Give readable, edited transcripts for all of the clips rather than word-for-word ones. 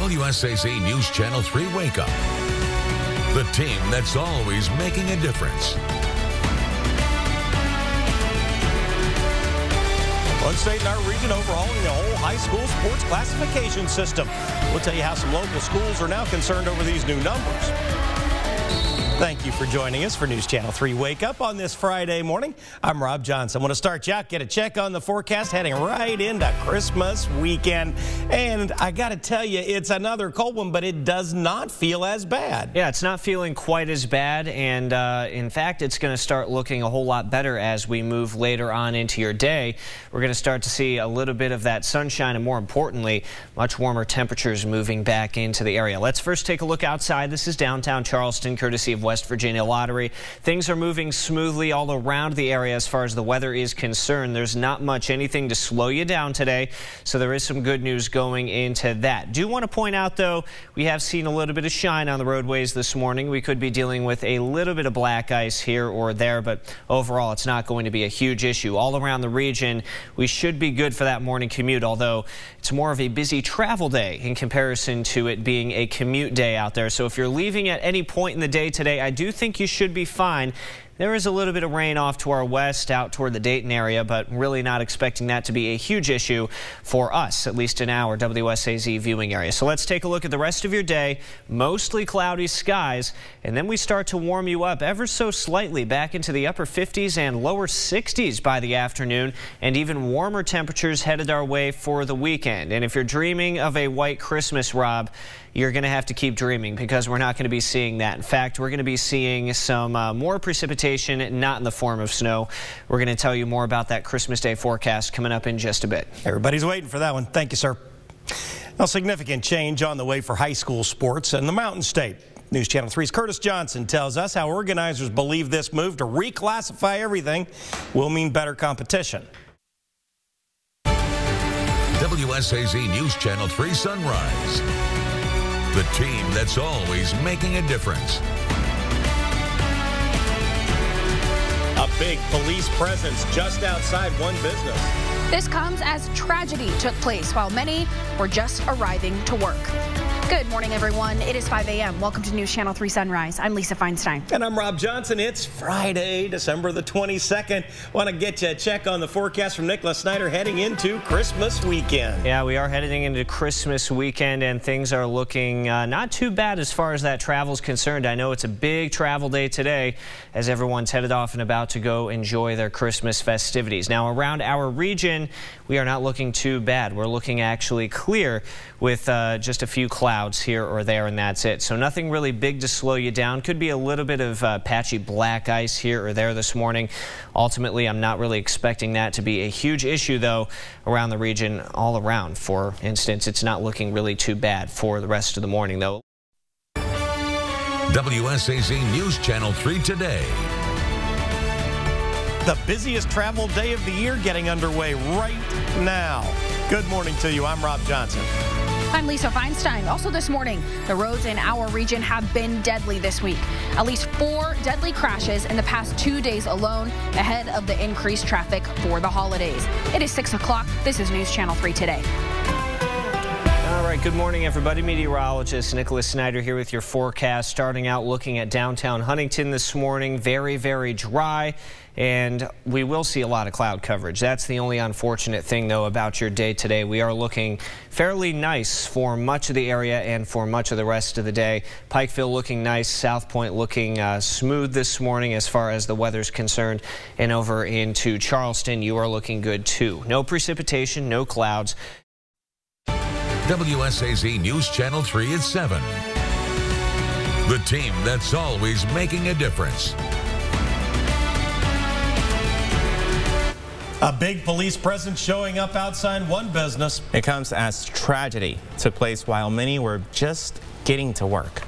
WSAZ News Channel 3 Wake Up. The team that's always making a difference. One state in our region overhauling the whole high school sports classification system. We'll tell you how some local schools are now concerned over these new numbers. Thank you for joining us for News Channel 3 Wake Up on this Friday morning. I'm Rob Johnson. I want to start you out, get a check on the forecast, heading right into Christmas weekend. And I got to tell you, it's another cold one, but it does not feel as bad. Yeah, it's not feeling quite as bad. And in fact, it's going to start looking a whole lot better as we move later on into your day. We're going to start to see a little bit of that sunshine and, more importantly, much warmer temperatures moving back into the area. Let's first take a look outside. This is downtown Charleston, courtesy of West Virginia Lottery. Things are moving smoothly all around the area as far as the weather is concerned. There's not much anything to slow you down today, so there is some good news going into that. Do want to point out, though, we have seen a little bit of shine on the roadways this morning. We could be dealing with a little bit of black ice here or there, but overall it's not going to be a huge issue. All around the region, we should be good for that morning commute, although it's more of a busy travel day in comparison to it being a commute day out there. So if you're leaving at any point in the day today, I do think you should be fine. There is a little bit of rain off to our west out toward the Dayton area, but really not expecting that to be a huge issue for us, at least in our WSAZ viewing area. So let's take a look at the rest of your day. Mostly cloudy skies, and then we start to warm you up ever so slightly back into the upper 50s and lower 60s by the afternoon, and even warmer temperatures headed our way for the weekend. And if you're dreaming of a white Christmas, Rob, you're going to have to keep dreaming, because we're not going to be seeing that. In fact, we're going to be seeing some more precipitation, not in the form of snow. We're going to tell you more about that Christmas Day forecast coming up in just a bit. Everybody's waiting for that one. Thank you, sir. A significant change on the way for high school sports in the Mountain State. News Channel 3's Curtis Johnson tells us how organizers believe this move to reclassify everything will mean better competition. WSAZ News Channel 3 Sunrise. The team that's always making a difference. A big police presence just outside one business. This comes as tragedy took place while many were just arriving to work. Good morning, everyone. It is 5 a.m. Welcome to News Channel 3 Sunrise. I'm Lesya Feinstein. And I'm Rob Johnson. It's Friday, December the 22nd. Want to get you a check on the forecast from Nicholas Snider heading into Christmas weekend. Yeah, we are heading into Christmas weekend, and things are looking not too bad as far as that travel is concerned. I know it's a big travel day today as everyone's headed off and about to go enjoy their Christmas festivities. Now, around our region, we are not looking too bad. We're looking actually clear with just a few clouds here or there, and that's it. So nothing really big to slow you down. Could be a little bit of patchy black ice here or there this morning. Ultimately, I'm not really expecting that to be a huge issue, though, around the region all around. For instance, it's not looking really too bad for the rest of the morning, though. WSAZ News Channel 3 today. The busiest travel day of the year getting underway right now. Good morning to you. I'm Rob Johnson. I'm Lesya Feinstein. Also this morning, the roads in our region have been deadly this week. At least 4 deadly crashes in the past 2 days alone, ahead of the increased traffic for the holidays. It is 6 o'clock. This is News Channel 3 today. All right, good morning, everybody. Meteorologist Nicholas Snider here with your forecast. Starting out looking at downtown Huntington this morning. Very, very dry. And we will see a lot of cloud coverage. That's the only unfortunate thing, though, about your day today. We are looking fairly nice for much of the area and for much of the rest of the day. Pikeville looking nice. South Point looking smooth this morning as far as the weather's concerned. And over into Charleston, you are looking good, too. No precipitation, no clouds. WSAZ News Channel 3 at 7. The team that's always making a difference. A big police presence showing up outside one business. It comes as tragedy took place while many were just getting to work.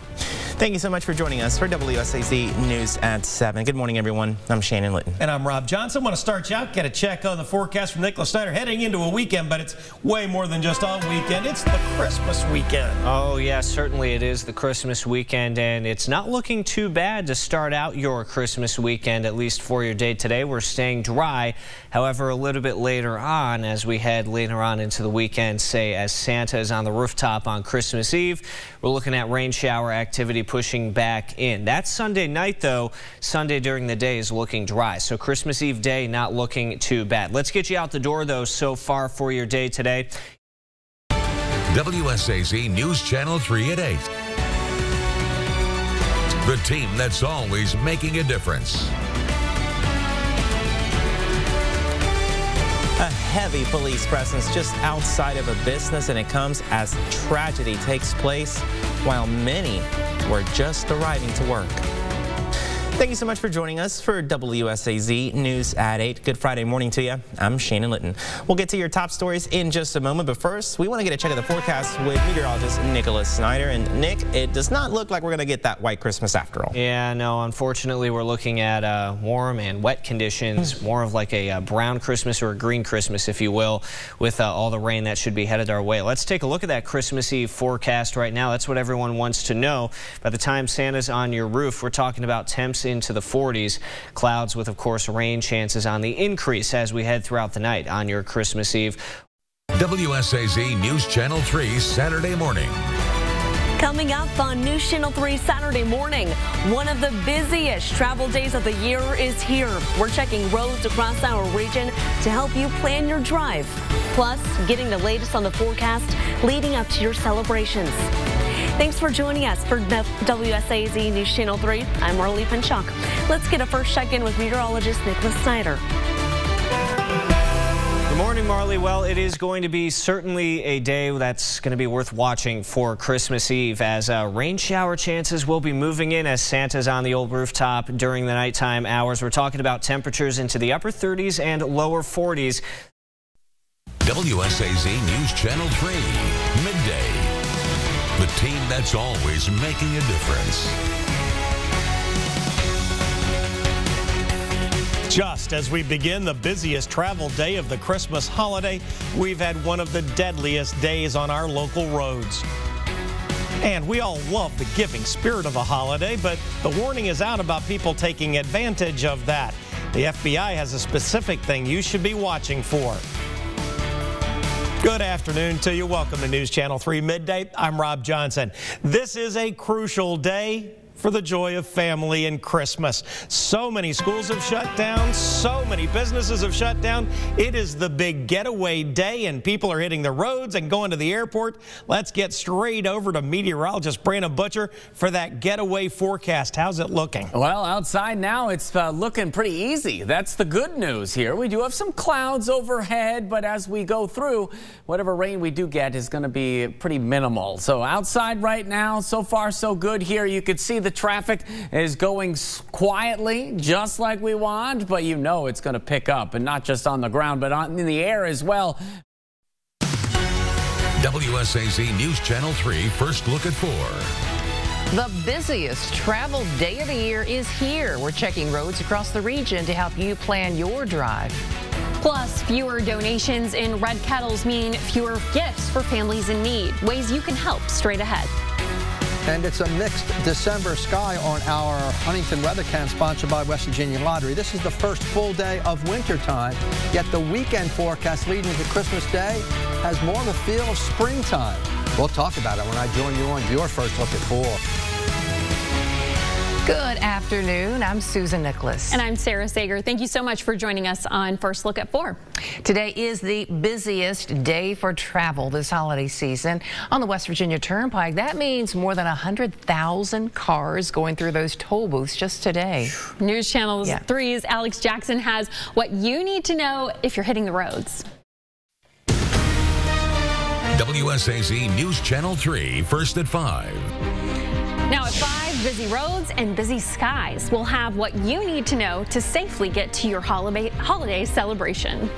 Thank you so much for joining us for WSAZ News at 7. Good morning, everyone. I'm Shannon Litton. And I'm Rob Johnson. I want to start you out, get a check on the forecast from Nicholas Snider heading into a weekend, but it's way more than just a weekend. It's the Christmas weekend. Oh, yeah, certainly it is the Christmas weekend, and it's not looking too bad to start out your Christmas weekend, at least for your day today. We're staying dry. However, a little bit later on, as we head later on into the weekend, say as Santa is on the rooftop on Christmas Eve, we're looking at rain shower activity pushing back in. That's Sunday night, though. Sunday during the day is looking dry, so Christmas Eve day not looking too bad. Let's get you out the door, though, so far for your day today. WSAZ News Channel 3 at 8. The team that's always making a difference. A heavy police presence just outside of a business, and it comes as tragedy takes place while many were just arriving to work. Thank you so much for joining us for WSAZ News at 8. Good Friday morning to you. I'm Shannon Litton. We'll get to your top stories in just a moment, but first, we want to get a check of the forecast with meteorologist Nicholas Snider. And Nick, it does not look like we're going to get that white Christmas after all. Yeah, no, unfortunately, we're looking at warm and wet conditions, more of like a brown Christmas or a green Christmas, if you will, with all the rain that should be headed our way. Let's take a look at that Christmas Eve forecast right now. That's what everyone wants to know. By the time Santa's on your roof, we're talking about temps into the 40s. Clouds with, of course, rain chances on the increase as we head throughout the night on your Christmas Eve. WSAZ News Channel 3 Saturday morning. Coming up on News Channel 3 Saturday morning, one of the busiest travel days of the year is here. We're checking roads across our region to help you plan your drive. Plus, getting the latest on the forecast leading up to your celebrations. Thanks for joining us for WSAZ News Channel 3. I'm Marlee Pinchok. Let's get a first check-in with meteorologist Nicholas Snider. Good morning, Marlee. Well, it is going to be certainly a day that's going to be worth watching for Christmas Eve, as rain shower chances will be moving in as Santa's on the old rooftop during the nighttime hours. We're talking about temperatures into the upper 30s and lower 40s. WSAZ News Channel 3, Midday. The team that's always making a difference. Just as we begin the busiest travel day of the Christmas holiday, we've had one of the deadliest days on our local roads. And we all love the giving spirit of the holiday, but the warning is out about people taking advantage of that. The FBI has a specific thing you should be watching for. Good afternoon to you. Welcome to News Channel 3 Midday. I'm Rob Johnson. This is a crucial day for the joy of family and Christmas. So many schools have shut down. So many businesses have shut down. It is the big getaway day, and people are hitting the roads and going to the airport. Let's get straight over to meteorologist Brandon Butcher for that getaway forecast. How's it looking? Well, outside now, it's looking pretty easy. That's the good news here. We do have some clouds overhead, but as we go through, whatever rain we do get is going to be pretty minimal. So outside right now, so far so good here. You can see the traffic is going quietly, just like we want, but you know it's going to pick up, and not just on the ground, but in the air as well. WSAZ News Channel 3 First Look at 4. The busiest travel day of the year is here. We're checking roads across the region to help you plan your drive. Plus, fewer donations in red kettles mean fewer gifts for families in need. Ways you can help straight ahead. And it's a mixed December sky on our Huntington weather cam sponsored by West Virginia Lottery. This is the first full day of wintertime, yet the weekend forecast leading to Christmas Day has more of a feel of springtime. We'll talk about it when I join you on your First Look at 4. Good afternoon. I'm Susan Nicholas. And I'm Sarah Sager. Thank you so much for joining us on First Look at 4. Today is the busiest day for travel this holiday season on the West Virginia Turnpike. That means more than 100,000 cars going through those toll booths just today. News Channel 3's Alex Jackson has what you need to know if you're hitting the roads. WSAZ News Channel 3 First at 5. Now at 5, busy roads and busy skies. We'll have what you need to know to safely get to your holiday celebration.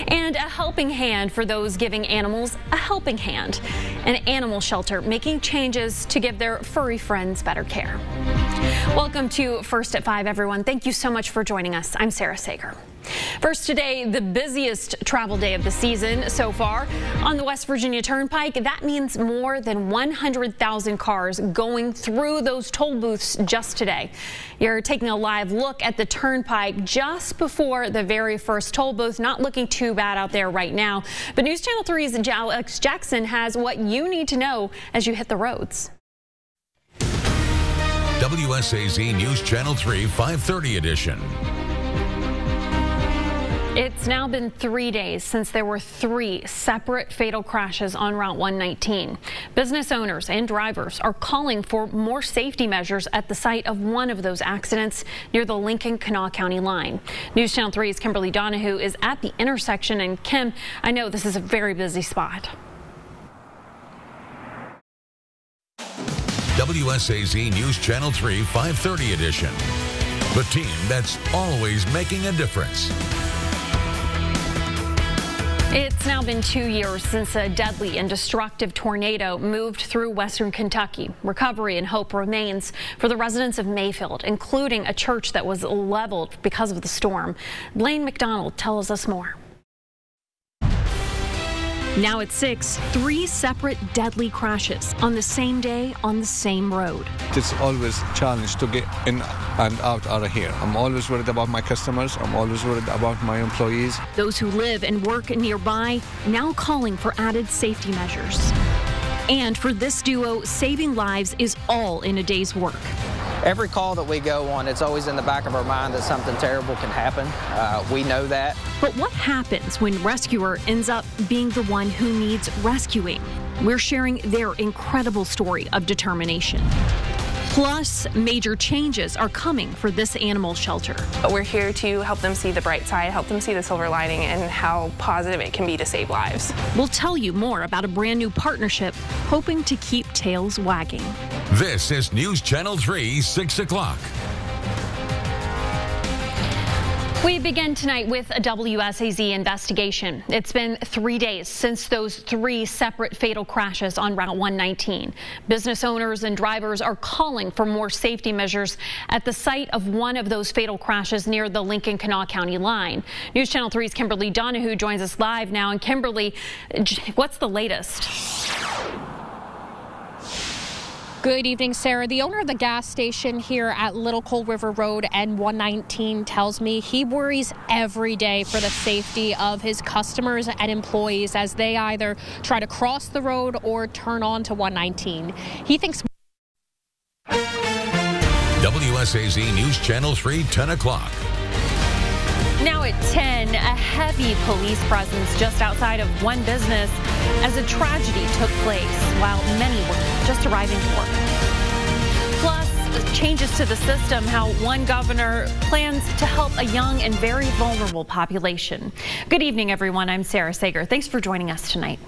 And a helping hand for those giving animals a helping hand. An animal shelter making changes to give their furry friends better care. Welcome to First at 5, everyone. Thank you so much for joining us. I'm Sarah Sager. First today, the busiest travel day of the season so far on the West Virginia Turnpike. That means more than 100,000 cars going through those toll booths just today. You're taking a live look at the Turnpike just before the very first toll booth. Not looking too bad out there right now. But News Channel 3's Alex Jackson has what you need to know as you hit the roads. WSAZ News Channel 3 530 edition. It's now been 3 days since there were 3 separate fatal crashes on Route 119. Business owners and drivers are calling for more safety measures at the site of one of those accidents near the Lincoln-Kanawha County line. News Channel 3's Kimberly Donahue is at the intersection. And Kim, I know this is a very busy spot. WSAZ News Channel 3 530 edition. The team that's always making a difference. It's now been 2 years since a deadly and destructive tornado moved through western Kentucky. Recovery and hope remains for the residents of Mayfield, including a church that was leveled because of the storm. Blaine McDonald tells us more. Now at 6, 3 separate deadly crashes on the same day on the same road. It's always a challenge to get in and out of here. I'm always worried about my customers. I'm always worried about my employees. Those who live and work nearby now calling for added safety measures. And for this duo, saving lives is all in a day's work. Every call that we go on, it's always in the back of our mind that something terrible can happen. We know that. But what happens when rescuer ends up being the one who needs rescuing? We're sharing their incredible story of determination. Plus, major changes are coming for this animal shelter. We're here to help them see the bright side, help them see the silver lining and how positive it can be to save lives. We'll tell you more about a brand new partnership hoping to keep tails wagging. This is News Channel 3, 6 o'clock. We begin tonight with a WSAZ investigation. It's been 3 days since those 3 separate fatal crashes on Route 119. Business owners and drivers are calling for more safety measures at the site of one of those fatal crashes near the Lincoln-Kanawha County line. News Channel 3's Kimberly Donahue joins us live now. And Kimberly, what's the latest? Good evening, Sarah. The owner of the gas station here at Little Cold River Road and 119 tells me he worries every day for the safety of his customers and employees as they either try to cross the road or turn on to 119. He thinks WSAZ News Channel 3, 10 o'clock. Now at 10, a heavy police presence just outside of one business as a tragedy took place while many were just arriving to work. Plus, changes to the system, how one governor plans to help a young and very vulnerable population. Good evening, everyone. I'm Sarah Sager. Thanks for joining us tonight.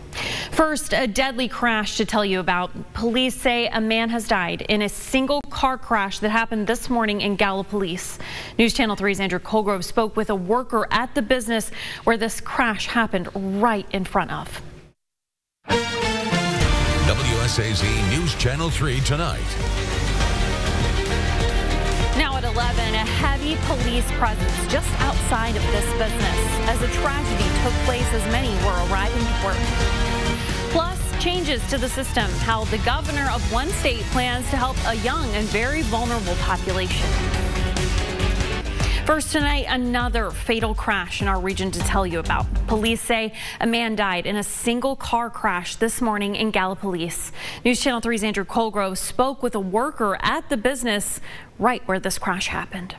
First, a deadly crash to tell you about. Police say a man has died in a single car crash that happened this morning in Gallipolis. News Channel 3's Andrew Colgrove spoke with a worker at the business where this crash happened right in front of. WSAZ News Channel 3 tonight. Now at 11, a heavy police presence just outside of this business as a tragedy took place as many were arriving to work. Plus, changes to the system, how the governor of one state plans to help a young and very vulnerable population. First tonight, another fatal crash in our region to tell you about. Police say a man died in a single car crash this morning in Gallipolis. News Channel 3's Andrew Colgrove spoke with a worker at the business right where this crash happened.